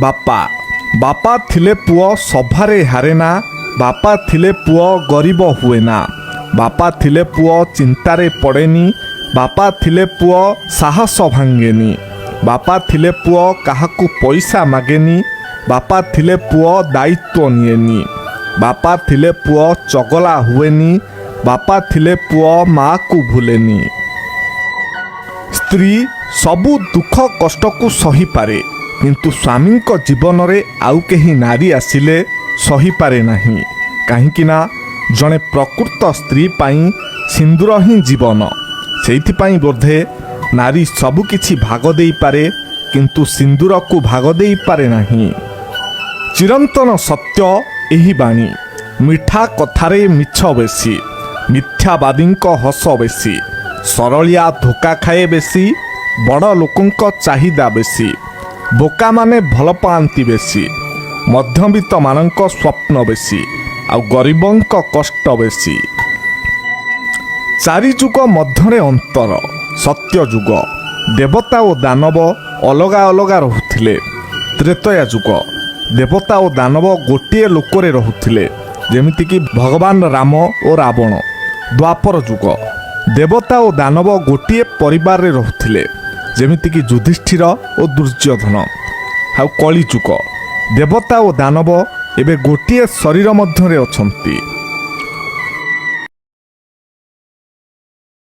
ବାପା ବାପା ଥିଲେ ପୁଅ ସଭାରେ ହାରେନା, ବାପା ଥିଲେ ପୁଅ ଗରିବ ହୁଏନା, ବାପା ଥିଲେ ପୁଅ ଚିନ୍ତାରେ ପଡ଼େନି, ବାପା ଥିଲେ ପୁଅ ସାହସ ଭାଙ୍ଗେନି, ବାପା ଥିଲେ ପୁଅ କାହାକୁ ପଇସା ମାଗେନି, ବାପା ଥିଲେ ପୁଅ ଦାୟିତ୍ୱ ନିଏନି, ବାପା ଥିଲେ ପୁଅ ଚଗଲା ହୁଏନି, ବାପା ଥିଲେ ପୁଅ ମାଆକୁ ଭୁଲେନି। ସ୍ତ୍ରୀ ସବୁ ଦୁଃଖ କଷ୍ଟକୁ ସହିପାରେ, କିନ୍ତୁ ସ୍ୱାମୀଙ୍କ ଜୀବନରେ ଆଉ କେହି ନାରୀ ଆସିଲେ ସହିପାରେ ନାହିଁ। କାହିଁକି ନା ଜଣେ ପ୍ରକୃତ ସ୍ତ୍ରୀ ପାଇଁ ସିନ୍ଦୁର ହିଁ ଜୀବନ। ସେଇଥିପାଇଁ ବୋଧେ ନାରୀ ସବୁକିଛି ଭାଗ ଦେଇପାରେ, କିନ୍ତୁ ସିନ୍ଦୁରକୁ ଭାଗ ଦେଇପାରେ ନାହିଁ। ଚିରନ୍ତନ ସତ୍ୟ ଏହି ବାଣୀ, ମିଠା କଥାରେ ମିଛ ବେଶୀ, ମିଥ୍ୟାବାଦୀଙ୍କ ହସ ବେଶୀ, ସରଳିଆ ଧୋକା ଖାଏ ବେଶୀ, ବଡ଼ ଲୋକଙ୍କ ଚାହିଦା ବେଶୀ, ବୋକାମାନେ ଭଲ ପାଆନ୍ତି ବେଶୀ, ମଧ୍ୟବିତ୍ତମାନଙ୍କ ସ୍ୱପ୍ନ ବେଶୀ, ଆଉ ଗରିବଙ୍କ କଷ୍ଟ ବେଶୀ। ଚାରି ଯୁଗ ମଧ୍ୟରେ ଅନ୍ତର, ସତ୍ୟ ଯୁଗ। ଦେବତା ଓ ଦାନବ ଅଲଗା ଅଲଗା ରହୁଥିଲେ। ତ୍ରେତୟା ଯୁଗ, ଦେବତା ଓ ଦାନବ ଗୋଟିଏ ଲୋକରେ ରହୁଥିଲେ, ଯେମିତିକି ଭଗବାନ ରାମ ଓ ରାବଣ। ଦ୍ୱାପର ଯୁଗ, ଦେବତା ଓ ଦାନବ ଗୋଟିଏ ପରିବାରରେ ରହୁଥିଲେ, ଯେମିତିକି ଯୁଧିଷ୍ଠିର ଓ ଦୁର୍ଯ୍ୟୋଧନ। ଆଉ କଳି ଯୁଗ, ଦେବତା ଓ ଦାନବ ଏବେ ଗୋଟିଏ ଶରୀର ମଧ୍ୟରେ ଅଛନ୍ତି।